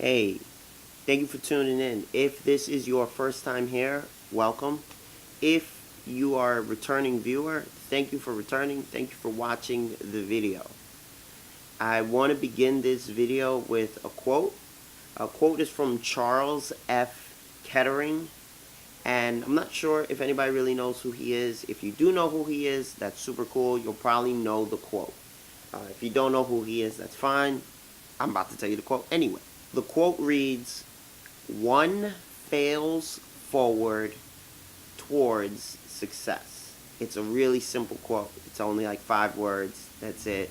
Hey, thank you for tuning in. If this is your first time here, welcome. If you are a returning viewer, thank you for returning. Thank you for watching the video. I want to begin this video with a quote. A quote is from Charles F. Kettering, and I'm not sure if anybody really knows who he is. If you do know who he is, that's super cool. You'll probably know the quote. If you don't know who he is, that's fine. I'm about to tell you the quote anyway. The quote reads, "One fails forward towards success." It's a really simple quote. It's only like 5 words. That's it.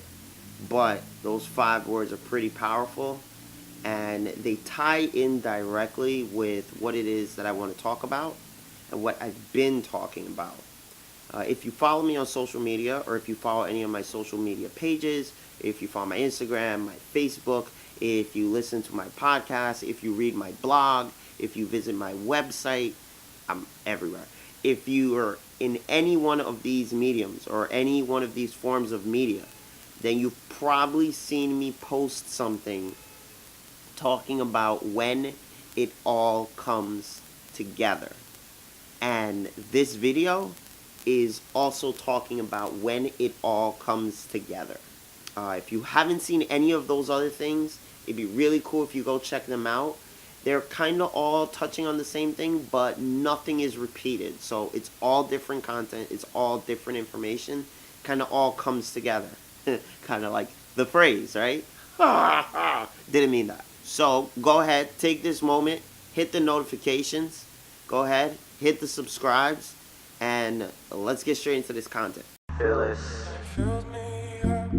But those 5 words are pretty powerful, and they tie in directly with what it is that I want to talk about and what I've been talking about. If you follow me on social media, or if you follow any of my social media pages, if you follow my Instagram, my Facebook, if you listen to my podcast, if you read my blog, if you visit my website, I'm everywhere. If you are in any one of these mediums or any one of these forms of media, then you've probably seen me post something talking about when it all comes together. And this video is also talking about when it all comes together. If you haven't seen any of those other things, it'd be really cool if you go check them out. They're kind of all touching on the same thing, but nothing is repeated. So it's all different content. It's all different information. Kind of all comes together. Kind of like the phrase, right? Didn't mean that. So go ahead, take this moment, hit the notifications. Go ahead, hit the subscribes, and let's get straight into this content. Feel it. Fills me up,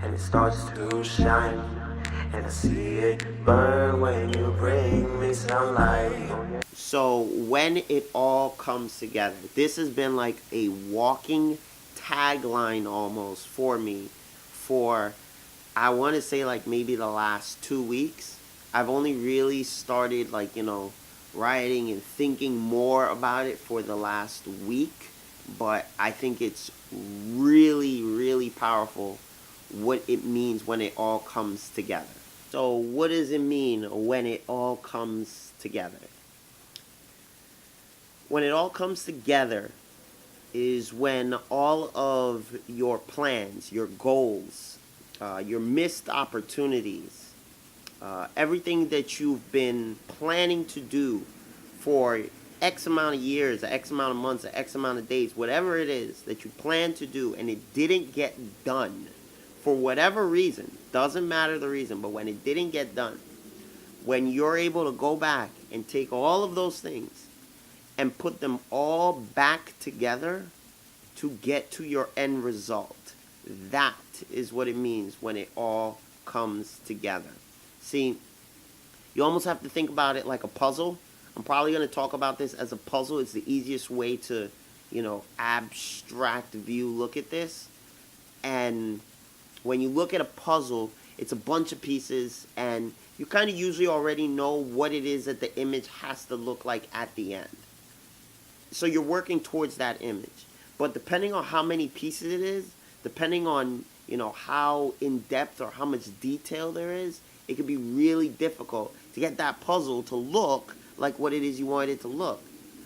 and it starts to shine, and I see it burn when you bring me sunlight. So when it all comes together, this has been like a walking tagline almost for me for, I want to say, like maybe the last 2 weeks. I've only really started writing and thinking more about it for the last week, but I think it's really, really powerful what it means when it all comes together. So what does it mean when it all comes together? When it all comes together is when all of your plans, your goals, your missed opportunities, everything that you've been planning to do for X amount of years, X amount of months, X amount of days, whatever it is that you plan to do and it didn't get done for whatever reason, doesn't matter the reason, but when it didn't get done, when you're able to go back and take all of those things and put them all back together to get to your end result, that is what it means when it all comes together. See, you almost have to think about it like a puzzle. I'm probably going to talk about this as a puzzle. It's the easiest way to, abstract view look at this. And when you look at a puzzle, it's a bunch of pieces, and you kind of usually already know what it is that the image has to look like at the end. So you're working towards that image. But depending on how many pieces it is, depending on, how in-depth or how much detail there is, it can be really difficult to get that puzzle to look like what it is you want it to look.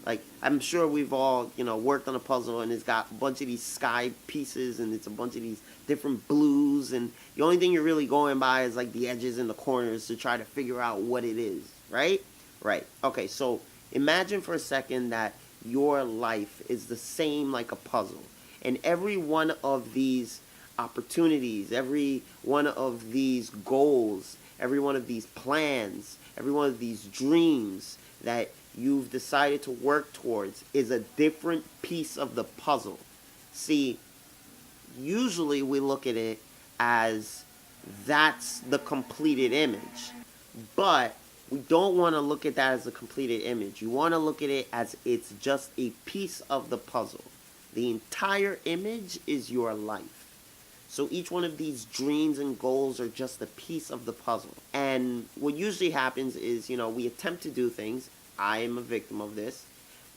Like, I'm sure we've all, worked on a puzzle and it's got a bunch of these sky pieces and it's a bunch of these different blues, and the only thing you're really going by is like the edges and the corners to try to figure out what it is, right? Right. Okay, so imagine for a second that your life is the same like a puzzle, and every one of these opportunities, every one of these goals, every one of these plans, every one of these dreams that you've decided to work towards is a different piece of the puzzle. See, usually we look at it as that's the completed image, but we don't want to look at that as a completed image. You want to look at it as it's just a piece of the puzzle. The entire image is your life. So each one of these dreams and goals are just a piece of the puzzle. And what usually happens is, we attempt to do things. I am a victim of this.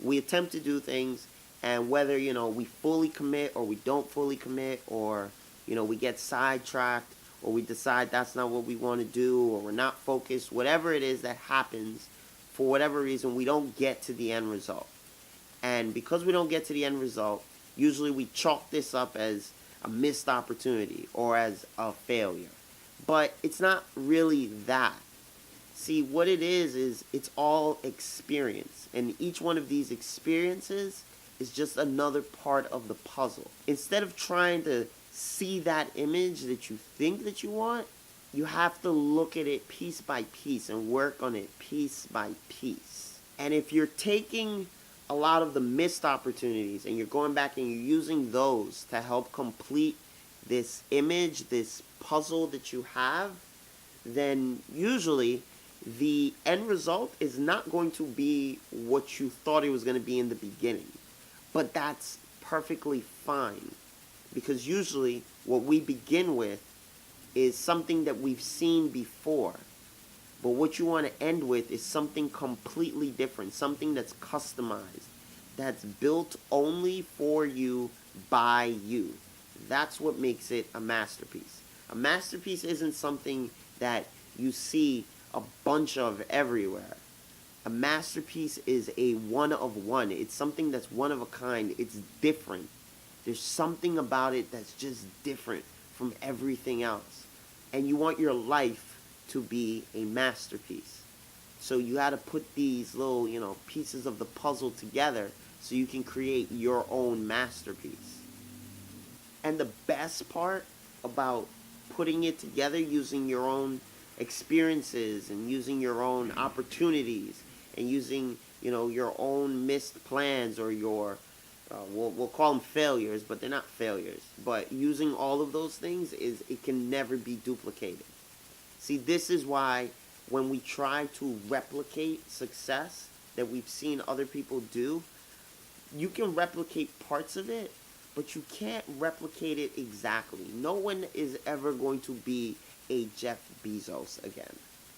We attempt to do things, and whether, we fully commit or we don't fully commit, or, we get sidetracked, or we decide that's not what we want to do, or we're not focused, whatever it is that happens, for whatever reason, we don't get to the end result. And because we don't get to the end result, usually we chalk this up as a missed opportunity or as a failure. But it's not really that. See, what it is it's all experience. And each one of these experiences is just another part of the puzzle. Instead of trying to see that image that you think that you want, you have to look at it piece by piece and work on it piece by piece. And if you're taking a lot of the missed opportunities and you're going back and you're using those to help complete this image, this puzzle that you have, then usually the end result is not going to be what you thought it was going to be in the beginning. But that's perfectly fine, because usually what we begin with is something that we've seen before. But what you want to end with is something completely different, something that's customized, that's built only for you by you. That's what makes it a masterpiece. A masterpiece isn't something that you see a bunch of everywhere. A masterpiece is a one of one. It's something that's one of a kind. It's different. There's something about it that's just different from everything else. And you want your life to be a masterpiece. So you got to put these little, pieces of the puzzle together so you can create your own masterpiece. And the best part about putting it together using your own experiences and using your own opportunities and using, your own missed plans or your, we'll call them failures, but they're not failures. But using all of those things it can never be duplicated. See, this is why when we try to replicate success that we've seen other people do, you can replicate parts of it, but you can't replicate it exactly. No one is ever going to be a Jeff Bezos again.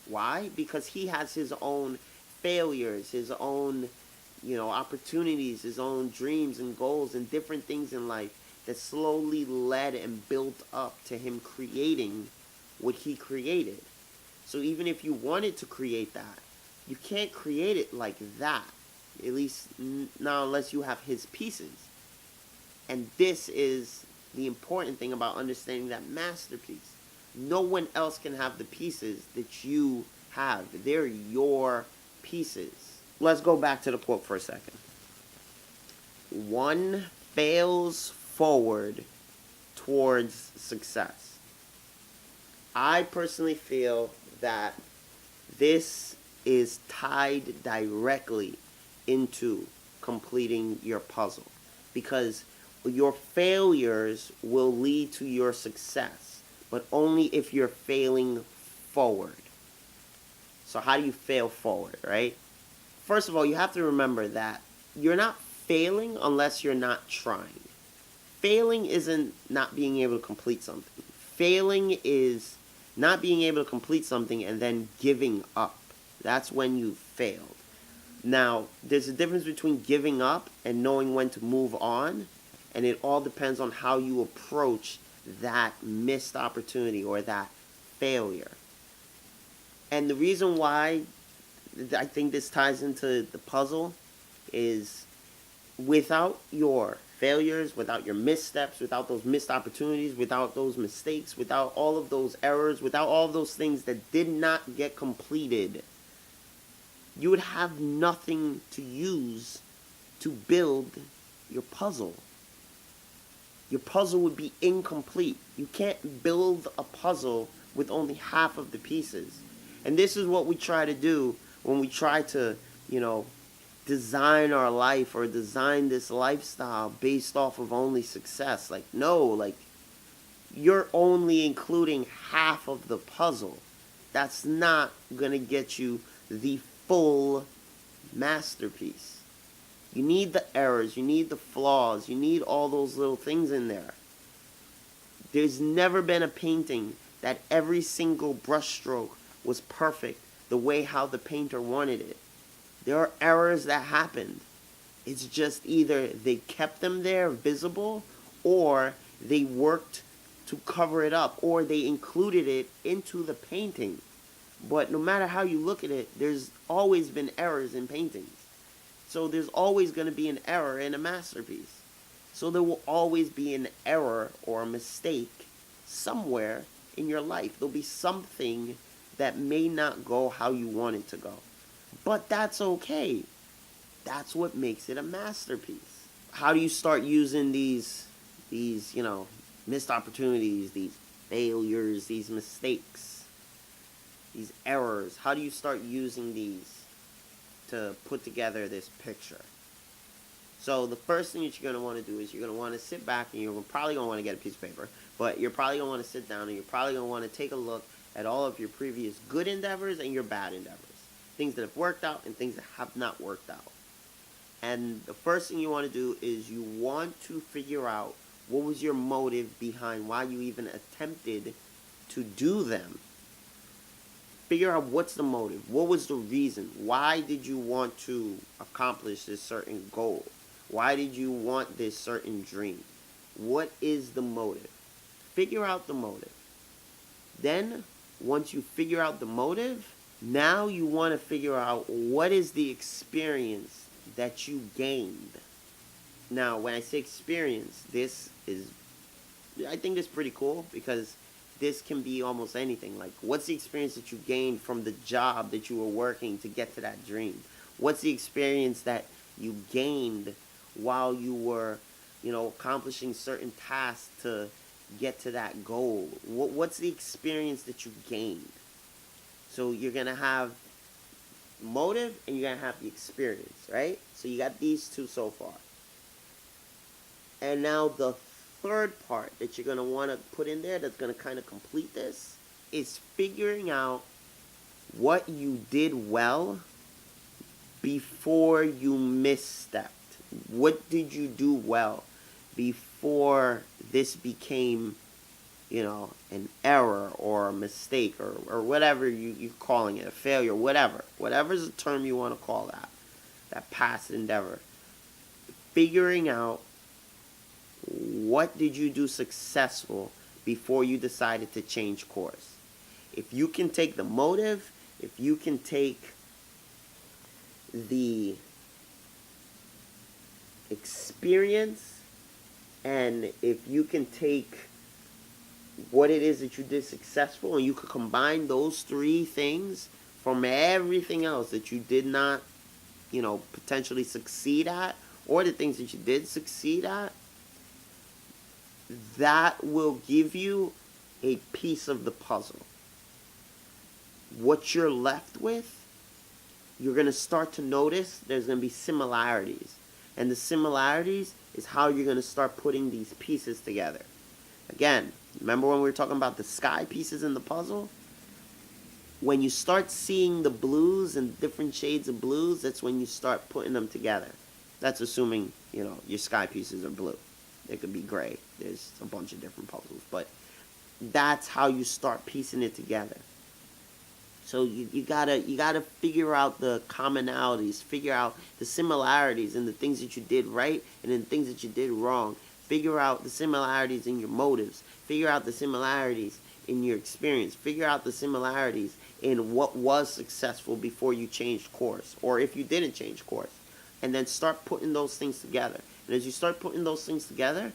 Why? Because he has his own failures, his own, opportunities, his own dreams and goals and different things in life that slowly led and built up to him creating what he created. So even if you wanted to create that, you can't create it like that. At least not unless you have his pieces. And this is the important thing about understanding that masterpiece. No one else can have the pieces that you have. They're your pieces. Let's go back to the quote for a second. One fails forward towards success. I personally feel that this is tied directly into completing your puzzle, because your failures will lead to your success, but only if you're failing forward. So how do you fail forward, right? First of all, you have to remember that you're not failing unless you're not trying. Failing isn't not being able to complete something. Failing is not being able to complete something and then giving up. That's when you failed. Now, there's a difference between giving up and knowing when to move on, and it all depends on how you approach that missed opportunity or that failure. And the reason why I think this ties into the puzzle is without your failures, without your missteps, without those missed opportunities, without those mistakes, without all of those errors, without all of those things that did not get completed, you would have nothing to use to build your puzzle. Your puzzle would be incomplete. You can't build a puzzle with only half of the pieces. And this is what we try to do when we try to, design our life or design this lifestyle based off of only success. No, you're only including half of the puzzle. That's not going to get you the full masterpiece. You need the errors, you need the flaws, you need all those little things in there. There's never been a painting that every single brushstroke was perfect the way how the painter wanted it. There are errors that happened. It's just either they kept them there visible or they worked to cover it up, or they included it into the painting. But no matter how you look at it, there's always been errors in paintings. So there's always going to be an error in a masterpiece. So there will always be an error or a mistake somewhere in your life. There'll be something that may not go how you want it to go. But that's okay. That's what makes it a masterpiece. How do you start using these missed opportunities, these failures, these mistakes, these errors? How do you start using these to put together this picture? So the first thing that you're going to want to do is you're going to want to sit back, and you're probably going to want to get a piece of paper, but you're probably going to want to sit down, and you're probably going to want to take a look at all of your previous good endeavors and your bad endeavors. Things that have worked out and things that have not worked out. And the first thing you want to do is you want to figure out what was your motive behind why you even attempted to do them. Figure out what's the motive. What was the reason? Why did you want to accomplish this certain goal? Why did you want this certain dream? What is the motive? Figure out the motive. Then, once you figure out the motive, now you want to figure out what is the experience that you gained. Now, when I say experience, I think this is pretty cool, because this can be almost anything. Like, what's the experience that you gained from the job that you were working to get to that dream? What's the experience that you gained while you were, accomplishing certain tasks to get to that goal? What's the experience that you gained? So you're going to have motive and you're going to have the experience, right? So you got these two so far. And now the third part that you're going to want to put in there that's going to kind of complete this is figuring out what you did well before you misstepped. What did you do well before this became, an error or a mistake or whatever you're calling it, a failure, whatever's the term you want to call that past endeavor. Figuring out what did you do successful before you decided to change course. If you can take the motive, if you can take the experience, and if you can take what it is that you did successful, and you could combine those three things from everything else that you did not, potentially succeed at, or the things that you did succeed at, that will give you a piece of the puzzle. What you're left with, you're going to start to notice there's going to be similarities. And the similarities is how you're going to start putting these pieces together. Again, remember when we were talking about the sky pieces in the puzzle? When you start seeing the blues and different shades of blues, that's when you start putting them together. That's assuming, your sky pieces are blue. They could be gray. There's a bunch of different puzzles. But that's how you start piecing it together. So you gotta figure out the commonalities, figure out the similarities in the things that you did right and in the things that you did wrong. Figure out the similarities in your motives. Figure out the similarities in your experience. Figure out the similarities in what was successful before you changed course, or if you didn't change course. And then start putting those things together. And as you start putting those things together,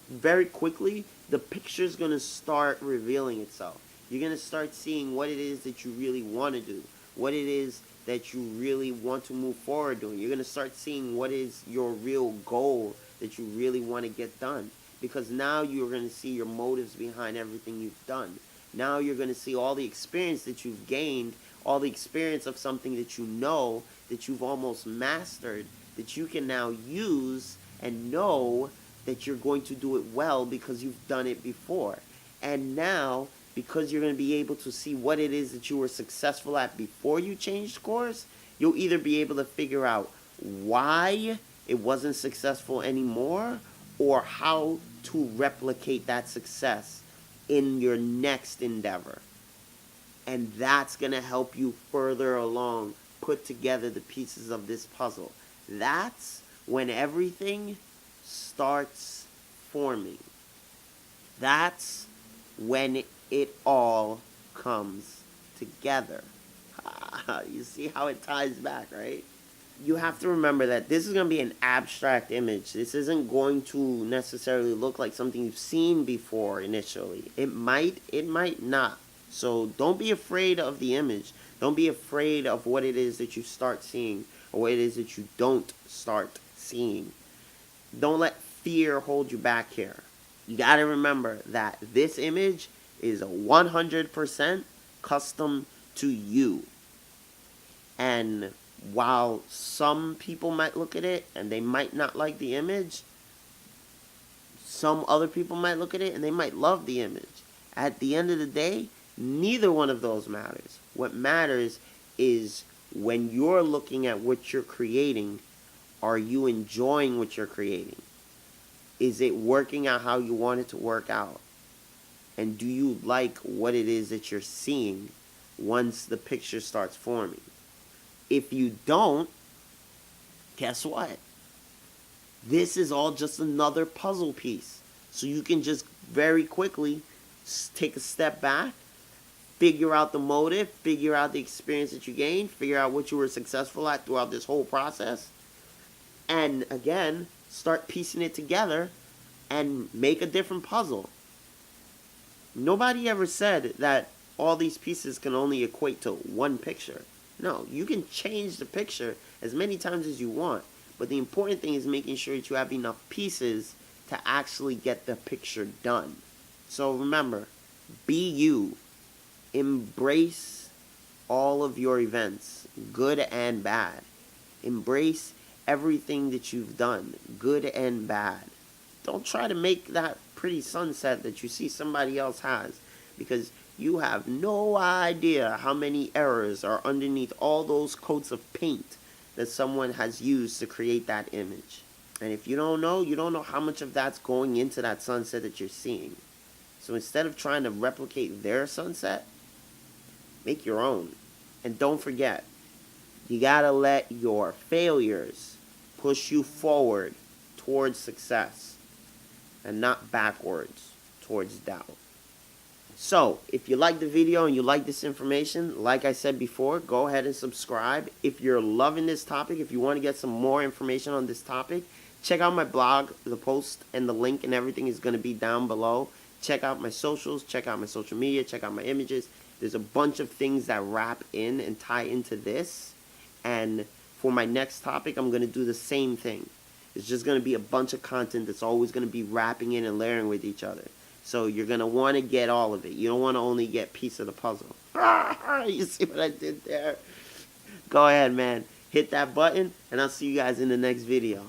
very quickly, the picture's going to start revealing itself. You're going to start seeing what it is that you really want to do, what it is that you really want to move forward doing. You're going to start seeing what is your real goal that you really want to get done. Because now you're going to see your motives behind everything you've done. Now you're going to see all the experience that you've gained, all the experience of something that you know, that you've almost mastered, that you can now use and know that you're going to do it well because you've done it before. And now, because you're going to be able to see what it is that you were successful at before you changed course, you'll either be able to figure out why it wasn't successful anymore, or how to replicate that success in your next endeavor. And that's going to help you further along put together the pieces of this puzzle. That's when everything starts forming. That's when it all comes together. You see how it ties back, right? You have to remember that this is going to be an abstract image. This isn't going to necessarily look like something you've seen before initially. It might not. So don't be afraid of the image. Don't be afraid of what it is that you start seeing or what it is that you don't start seeing. Don't let fear hold you back here. You got to remember that this image is 100% custom to you. And while some people might look at it and they might not like the image, some other people might look at it and they might love the image. At the end of the day, neither one of those matters. What matters is when you're looking at what you're creating, are you enjoying what you're creating? Is it working out how you want it to work out? And do you like what it is that you're seeing once the picture starts forming? If you don't, guess what? This is all just another puzzle piece. So you can just very quickly take a step back, figure out the motive, figure out the experience that you gained, figure out what you were successful at throughout this whole process, and again, start piecing it together and make a different puzzle. Nobody ever said that all these pieces can only equate to one picture. No, you can change the picture as many times as you want, but the important thing is making sure that you have enough pieces to actually get the picture done. So remember, be you. Embrace all of your events, good and bad. Embrace everything that you've done, good and bad. Don't try to make that pretty sunset that you see somebody else has, because you have no idea how many errors are underneath all those coats of paint that someone has used to create that image. And if you don't know how much of that's going into that sunset that you're seeing. So instead of trying to replicate their sunset, make your own. And don't forget, you gotta let your failures push you forward towards success and not backwards towards doubt. So, if you like the video and you like this information, like I said before, go ahead and subscribe. If you're loving this topic, if you want to get some more information on this topic, check out my blog. The post and the link and everything is going to be down below. Check out my socials, check out my social media, check out my images. There's a bunch of things that wrap in and tie into this. And for my next topic, I'm going to do the same thing. It's just going to be a bunch of content that's always going to be wrapping in and layering with each other. So you're going to want to get all of it. You don't want to only get a piece of the puzzle. You see what I did there? Go ahead, man. Hit that button, and I'll see you guys in the next video.